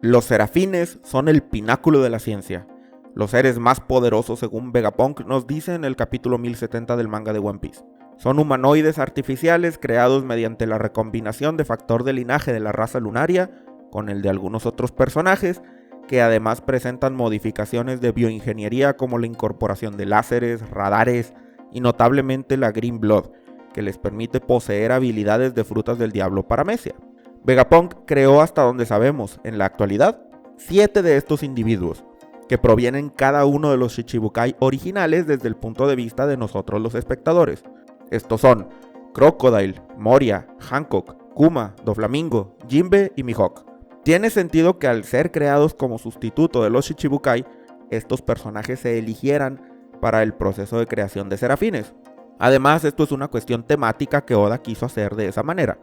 Los serafines son el pináculo de la ciencia. Los seres más poderosos según Vegapunk nos dice en el capítulo 1070 del manga de One Piece. Son humanoides artificiales creados mediante la recombinación de factor de linaje de la raza lunaria con el de algunos otros personajes, que además presentan modificaciones de bioingeniería como la incorporación de láseres, radares y notablemente la Green Blood, que les permite poseer habilidades de frutas del diablo paramecia. Vegapunk creó, hasta donde sabemos, en la actualidad, 7 de estos individuos, que provienen cada uno de los Shichibukai originales desde el punto de vista de nosotros los espectadores. Estos son Crocodile, Moria, Hancock, Kuma, Doflamingo, Jinbe y Mihawk. Tiene sentido que al ser creados como sustituto de los Shichibukai, estos personajes se eligieran para el proceso de creación de serafines. Además, esto es una cuestión temática que Oda quiso hacer de esa manera.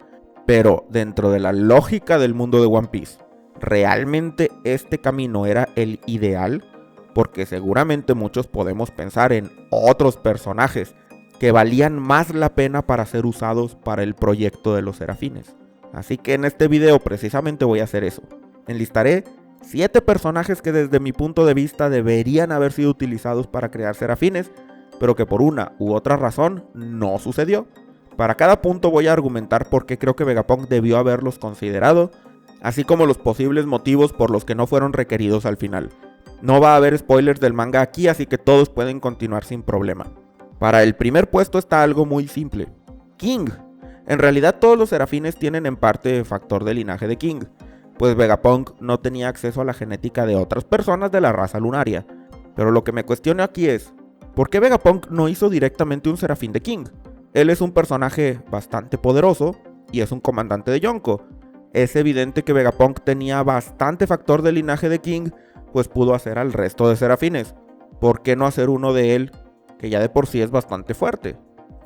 Pero dentro de la lógica del mundo de One Piece, ¿realmente este camino era el ideal? Porque seguramente muchos podemos pensar en otros personajes que valían más la pena para ser usados para el proyecto de los serafines. Así que en este video precisamente voy a hacer eso. Enlistaré 7 personajes que desde mi punto de vista deberían haber sido utilizados para crear serafines, pero que por una u otra razón no sucedió. Para cada punto voy a argumentar por qué creo que Vegapunk debió haberlos considerado, así como los posibles motivos por los que no fueron requeridos al final. No va a haber spoilers del manga aquí, así que todos pueden continuar sin problema. Para el primer puesto está algo muy simple: King. En realidad todos los serafines tienen en parte factor de linaje de King, pues Vegapunk no tenía acceso a la genética de otras personas de la raza lunaria. Pero lo que me cuestiono aquí es, ¿por qué Vegapunk no hizo directamente un serafín de King? Él es un personaje bastante poderoso y es un comandante de Yonko. Es evidente que Vegapunk tenía bastante factor de linaje de King, pues pudo hacer al resto de serafines. ¿Por qué no hacer uno de él, que ya de por sí es bastante fuerte?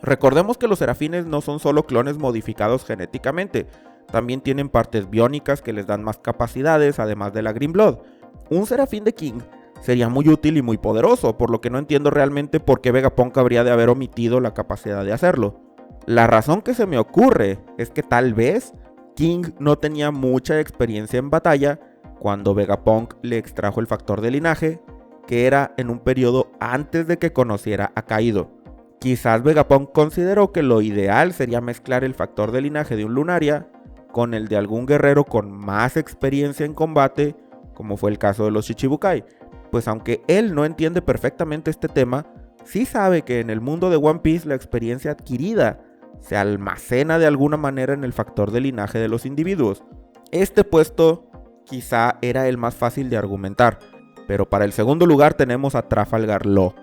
Recordemos que los serafines no son solo clones modificados genéticamente, también tienen partes biónicas que les dan más capacidades, además de la Green Blood. Un serafín de King sería muy útil y muy poderoso, por lo que no entiendo realmente por qué Vegapunk habría de haber omitido la capacidad de hacerlo. La razón que se me ocurre es que tal vez King no tenía mucha experiencia en batalla cuando Vegapunk le extrajo el factor de linaje, que era en un periodo antes de que conociera a Kaido. Quizás Vegapunk consideró que lo ideal sería mezclar el factor de linaje de un Lunaria con el de algún guerrero con más experiencia en combate, como fue el caso de los Shichibukai. Pues aunque él no entiende perfectamente este tema, sí sabe que en el mundo de One Piece la experiencia adquirida se almacena de alguna manera en el factor de linaje de los individuos. Este puesto quizá era el más fácil de argumentar, pero para el segundo lugar tenemos a Trafalgar Law.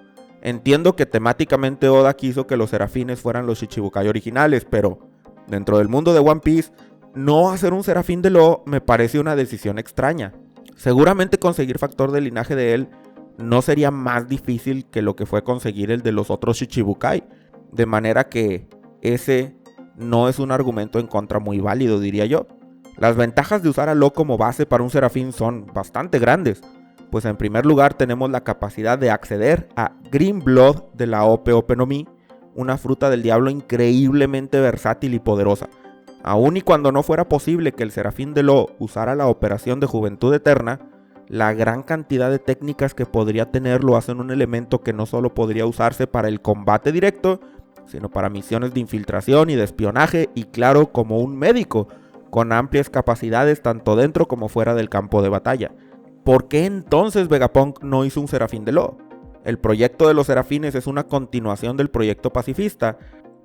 Entiendo que temáticamente Oda quiso que los serafines fueran los Shichibukai originales, pero dentro del mundo de One Piece, no hacer un serafín de Law me parece una decisión extraña. Seguramente conseguir factor de linaje de él no sería más difícil que lo que fue conseguir el de los otros Shichibukai, de manera que ese no es un argumento en contra muy válido, diría yo. Las ventajas de usar a Law como base para un serafín son bastante grandes, pues en primer lugar tenemos la capacidad de acceder a Green Blood de la Ope no Mi, una fruta del diablo increíblemente versátil y poderosa. Aun y cuando no fuera posible que el serafín de Law usara la operación de Juventud Eterna, la gran cantidad de técnicas que podría tener lo hacen un elemento que no solo podría usarse para el combate directo, sino para misiones de infiltración y de espionaje, y claro, como un médico, con amplias capacidades tanto dentro como fuera del campo de batalla. ¿Por qué entonces Vegapunk no hizo un serafín de Law? El proyecto de los serafines es una continuación del proyecto pacifista,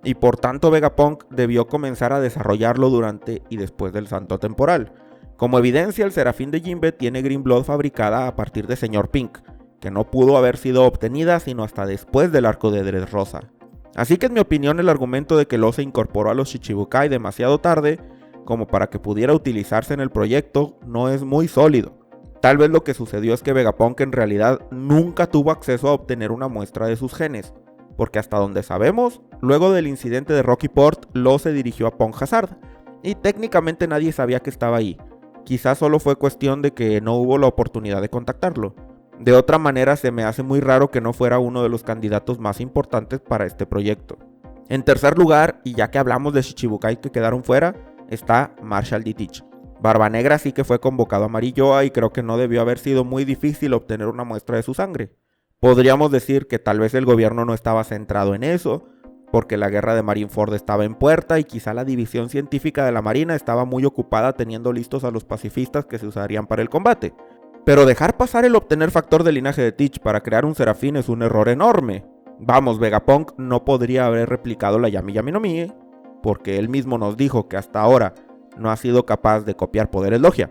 y por tanto Vegapunk debió comenzar a desarrollarlo durante y después del salto temporal. Como evidencia, el serafín de Jinbe tiene Green Blood fabricada a partir de Señor Pink, que no pudo haber sido obtenida sino hasta después del arco de Dressrosa. Así que en mi opinión el argumento de que Law se incorporó a los Shichibukai demasiado tarde como para que pudiera utilizarse en el proyecto no es muy sólido. Tal vez lo que sucedió es que Vegapunk en realidad nunca tuvo acceso a obtener una muestra de sus genes, porque hasta donde sabemos, luego del incidente de Rocky Port, Law se dirigió a Pong Hazard, y técnicamente nadie sabía que estaba ahí. Quizás solo fue cuestión de que no hubo la oportunidad de contactarlo. De otra manera, se me hace muy raro que no fuera uno de los candidatos más importantes para este proyecto. En tercer lugar, y ya que hablamos de Shichibukai que quedaron fuera, está Marshall D. Teach. Barbanegra sí que fue convocado a Marilloa y creo que no debió haber sido muy difícil obtener una muestra de su sangre. Podríamos decir que tal vez el gobierno no estaba centrado en eso, porque la guerra de Marineford estaba en puerta y quizá la división científica de la Marina estaba muy ocupada teniendo listos a los pacifistas que se usarían para el combate. Pero dejar pasar el obtener factor de linaje de Teach para crear un Serafín es un error enorme. Vamos, Vegapunk no podría haber replicado la Yami Yami no Mi, porque él mismo nos dijo que hasta ahora no ha sido capaz de copiar poderes Logia.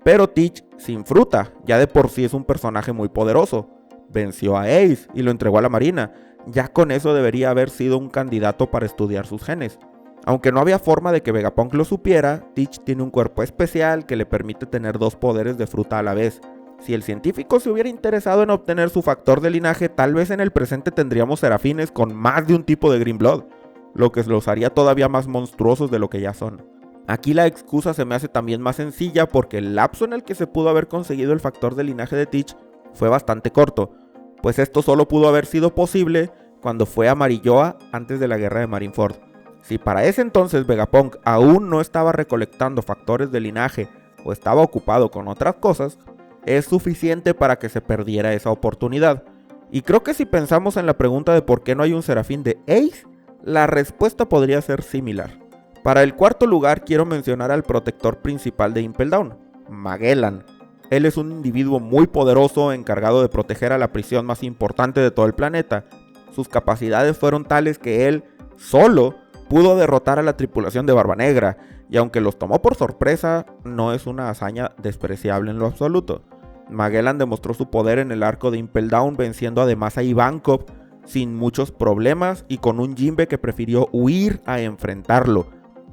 Pero Teach, sin fruta, ya de por sí es un personaje muy poderoso. Venció a Ace y lo entregó a la Marina. Ya con eso debería haber sido un candidato para estudiar sus genes. Aunque no había forma de que Vegapunk lo supiera, Teach tiene un cuerpo especial que le permite tener 2 poderes de fruta a la vez. Si el científico se hubiera interesado en obtener su factor de linaje, tal vez en el presente tendríamos serafines con más de un tipo de Green Blood, lo que los haría todavía más monstruosos de lo que ya son. Aquí la excusa se me hace también más sencilla porque el lapso en el que se pudo haber conseguido el factor de linaje de Teach fue bastante corto, pues esto solo pudo haber sido posible cuando fue a Marilloa antes de la guerra de Marineford. Si para ese entonces Vegapunk aún no estaba recolectando factores de linaje o estaba ocupado con otras cosas, es suficiente para que se perdiera esa oportunidad. Y creo que si pensamos en la pregunta de por qué no hay un Serafín de Ace, la respuesta podría ser similar. Para el cuarto lugar quiero mencionar al protector principal de Impel Down, Magellan. Él es un individuo muy poderoso encargado de proteger a la prisión más importante de todo el planeta. Sus capacidades fueron tales que él solo pudo derrotar a la tripulación de Barbanegra, y aunque los tomó por sorpresa, no es una hazaña despreciable en lo absoluto. Magellan demostró su poder en el arco de Impel Down, venciendo además a Ivankov sin muchos problemas y con un Jinbe que prefirió huir a enfrentarlo,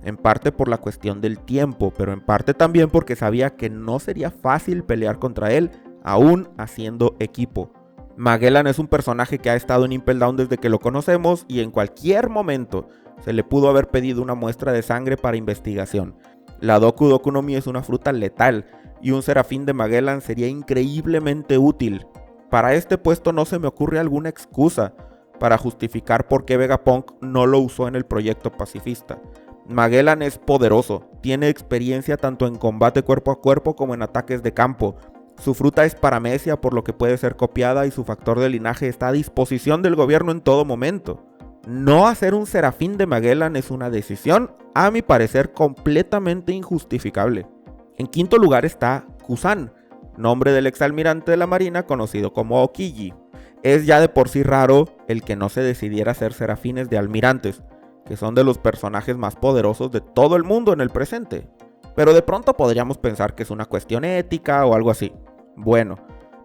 en parte por la cuestión del tiempo, pero en parte también porque sabía que no sería fácil pelear contra él, aún haciendo equipo. Magellan es un personaje que ha estado en Impel Down desde que lo conocemos y en cualquier momento se le pudo haber pedido una muestra de sangre para investigación. La Doku Doku no Mi es una fruta letal y un Serafín de Magellan sería increíblemente útil. Para este puesto no se me ocurre alguna excusa para justificar por qué Vegapunk no lo usó en el proyecto pacifista. Magellan es poderoso, tiene experiencia tanto en combate cuerpo a cuerpo como en ataques de campo. Su fruta es paramecia, por lo que puede ser copiada, y su factor de linaje está a disposición del gobierno en todo momento. No hacer un Serafín de Magellan es una decisión, a mi parecer, completamente injustificable. En quinto lugar está Kusan, nombre del exalmirante de la Marina conocido como Aokiji. Es ya de por sí raro el que no se decidiera hacer serafines de almirantes, que son de los personajes más poderosos de todo el mundo en el presente. Pero de pronto podríamos pensar que es una cuestión ética o algo así. Bueno,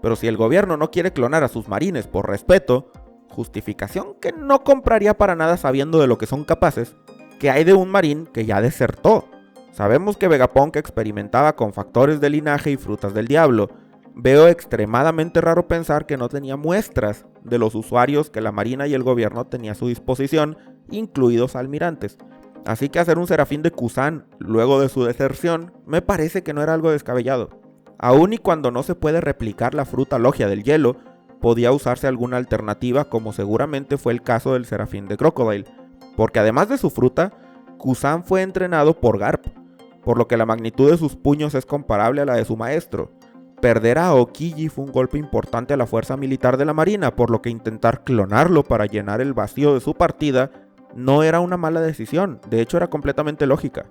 pero si el gobierno no quiere clonar a sus marines por respeto, justificación que no compraría para nada sabiendo de lo que son capaces, ¿qué hay de un marín que ya desertó? Sabemos que Vegapunk experimentaba con factores de linaje y frutas del diablo. Veo extremadamente raro pensar que no tenía muestras de los usuarios que la Marina y el gobierno tenía a su disposición, incluidos almirantes. Así que hacer un Serafín de Kusan luego de su deserción me parece que no era algo descabellado. Aun y cuando no se puede replicar la fruta Logia del hielo, podía usarse alguna alternativa, como seguramente fue el caso del Serafín de Crocodile, porque además de su fruta, Kusan fue entrenado por Garp, por lo que la magnitud de sus puños es comparable a la de su maestro. Perder a Aokiji fue un golpe importante a la fuerza militar de la Marina, por lo que intentar clonarlo para llenar el vacío de su partida no era una mala decisión, de hecho era completamente lógica.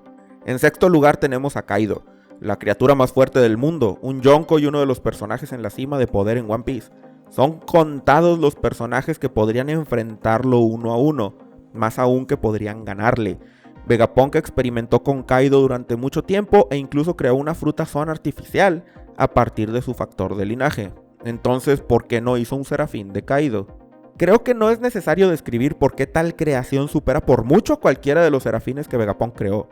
En sexto lugar tenemos a Kaido, la criatura más fuerte del mundo, un Yonko y uno de los personajes en la cima de poder en One Piece. Son contados los personajes que podrían enfrentarlo uno a uno, más aún que podrían ganarle. Vegapunk experimentó con Kaido durante mucho tiempo e incluso creó una fruta Zoan artificial a partir de su factor de linaje. Entonces, ¿por qué no hizo un Serafín de Kaido? Creo que no es necesario describir por qué tal creación supera por mucho a cualquiera de los serafines que Vegapunk creó.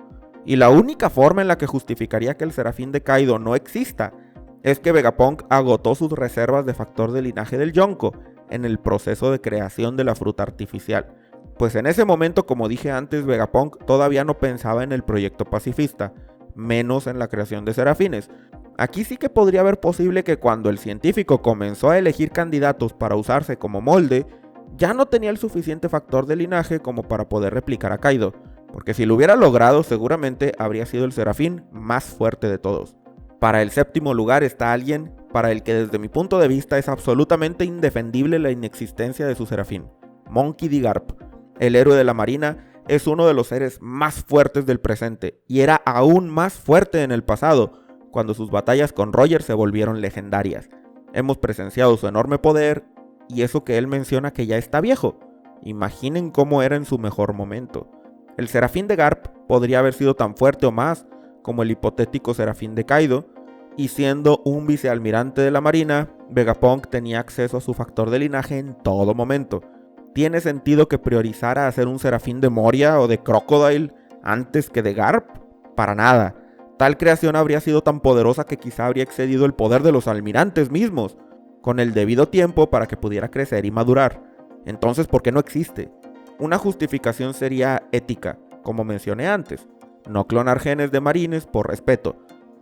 Y la única forma en la que justificaría que el Serafín de Kaido no exista es que Vegapunk agotó sus reservas de factor de linaje del Yonko en el proceso de creación de la fruta artificial. Pues en ese momento, como dije antes, Vegapunk todavía no pensaba en el proyecto pacifista, menos en la creación de serafines. Aquí sí que podría haber posible que cuando el científico comenzó a elegir candidatos para usarse como molde, ya no tenía el suficiente factor de linaje como para poder replicar a Kaido. porque si lo hubiera logrado seguramente habría sido el serafín más fuerte de todos. Para el séptimo lugar está alguien para el que desde mi punto de vista es absolutamente indefendible la inexistencia de su serafín. Monkey D. Garp, el héroe de la marina, es uno de los seres más fuertes del presente y era aún más fuerte en el pasado, cuando sus batallas con Roger se volvieron legendarias. Hemos presenciado su enorme poder y eso que él menciona que ya está viejo. Imaginen cómo era en su mejor momento. El serafín de Garp podría haber sido tan fuerte o más como el hipotético serafín de Kaido, y siendo un vicealmirante de la marina, Vegapunk tenía acceso a su factor de linaje en todo momento. ¿Tiene sentido que priorizara a ser un serafín de Moria o de Crocodile antes que de Garp? Para nada. Tal creación habría sido tan poderosa que quizá habría excedido el poder de los almirantes mismos, con el debido tiempo para que pudiera crecer y madurar. Entonces, ¿por qué no existe? Una justificación sería ética, como mencioné antes. No clonar genes de marines por respeto.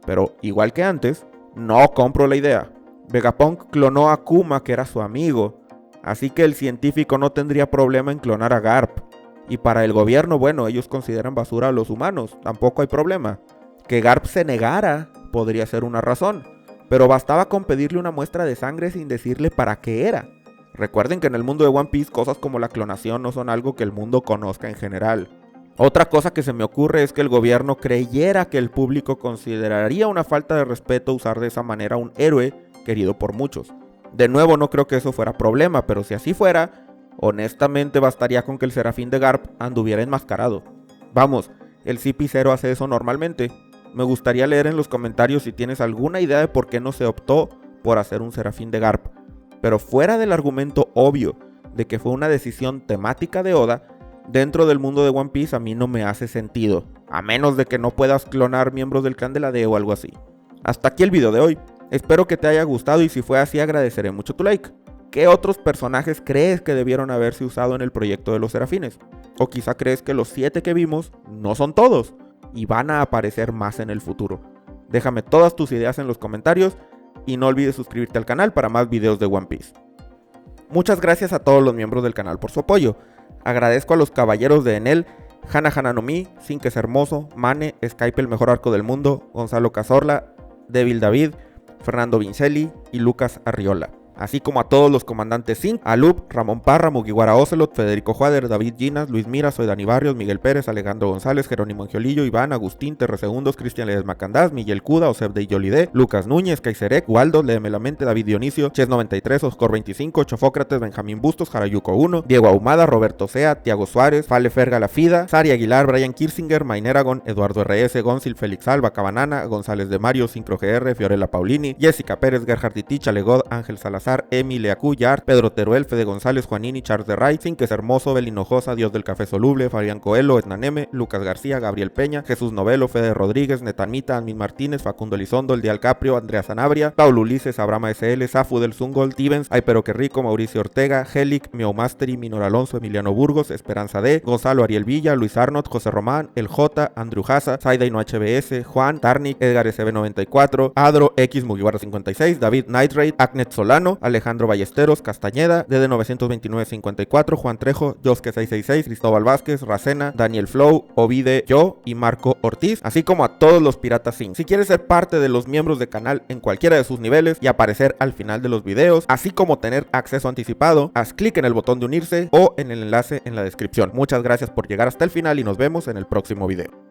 Pero, igual que antes, no compro la idea. Vegapunk clonó a Kuma, que era su amigo, así que el científico no tendría problema en clonar a Garp. Y para el gobierno, bueno, ellos consideran basura a los humanos, tampoco hay problema. Que Garp se negara podría ser una razón, pero bastaba con pedirle una muestra de sangre sin decirle para qué era. Recuerden que en el mundo de One Piece cosas como la clonación no son algo que el mundo conozca en general. Otra cosa que se me ocurre es que el gobierno creyera que el público consideraría una falta de respeto usar de esa manera a un héroe querido por muchos. De nuevo, no creo que eso fuera problema, pero si así fuera, honestamente bastaría con que el serafín de Garp anduviera enmascarado. Vamos, el CP0 hace eso normalmente. Me gustaría leer en los comentarios si tienes alguna idea de por qué no se optó por hacer un serafín de Garp. Pero fuera del argumento obvio de que fue una decisión temática de Oda, dentro del mundo de One Piece a mí no me hace sentido, a menos de que no puedas clonar miembros del clan de la D o algo así. Hasta aquí el video de hoy. Espero que te haya gustado y si fue así agradeceré mucho tu like. ¿Qué otros personajes crees que debieron haberse usado en el proyecto de los serafines? O quizá crees que los 7 que vimos no son todos y van a aparecer más en el futuro. Déjame todas tus ideas en los comentarios y no olvides suscribirte al canal para más videos de One Piece. Muchas gracias a todos los miembros del canal por su apoyo. Agradezco a los caballeros de Enel, Hana Hananomi, Sinques Hermoso, Mane, Skype el mejor arco del mundo, Gonzalo Cazorla, Devil David, Fernando Vincelli y Lucas Arriola. Así como a todos los comandantes Zinc, Alup, Ramón Parra, Mugiwara Ocelot, Federico Juárez, David Ginas, Luis Mira, Soy Dani Barrios, Miguel Pérez, Alejandro González, Jerónimo Angiolillo, Iván, Agustín, Terresegundos, Cristian Ledesma Candás, Miguel Cuda, Osef de Yolide, Lucas Núñez, Kaiserek, Waldo, Léeme la Mente, David Dionisio, Ches 93, Oscor 25, Chofócrates, Benjamín Bustos, Jarayuco 1, Diego Ahumada, Roberto Sea, Tiago Suárez, Fale Ferga La Fida, Sari Aguilar, Brian Kirsinger, Maineragon, Eduardo RS, Gonzil, Félix Alba, Cabanana, González de Mario, Sincro GR, Fiorella Paulini, Jessica Pérez, Gerhard Titich, Alegod, Ángel Salazar, Emi Leacu, Yart, Pedro Teruel, Fede González, Juanini, Charles de Ray, Sinques Hermoso, Belinojosa, Dios del Café Soluble, Fabián Coelho, Etnaneme, Lucas García, Gabriel Peña, Jesús Novelo, Fede Rodríguez, Netanmita, Anmin Martínez, Facundo Elizondo, El Dial Caprio, Andrea Sanabria, Paulo Ulises, Abrama SL, Safu del Zungol, Tibens, Ay Pero Que Rico, Mauricio Ortega, Helic, Mio Mastery, Minor Alonso, Emiliano Burgos, Esperanza D, Gonzalo Ariel Villa, Luis Arnott, José Román, El J, Andrew Haza, Saida Ino HBS, Juan, Tarnik, Edgar SB94, Adro, X Mugiwara 56, David Nightraid, Agnet Solano, Alejandro Ballesteros, Castañeda, DD 92954, Juan Trejo, Josque 666, Cristóbal Vázquez, Racena, Daniel Flow, Ovide, yo y Marco Ortiz, así como a todos los piratas Zinc. Si quieres ser parte de los miembros del canal en cualquiera de sus niveles y aparecer al final de los videos, así como tener acceso anticipado, haz clic en el botón de unirse o en el enlace en la descripción. Muchas gracias por llegar hasta el final y nos vemos en el próximo video.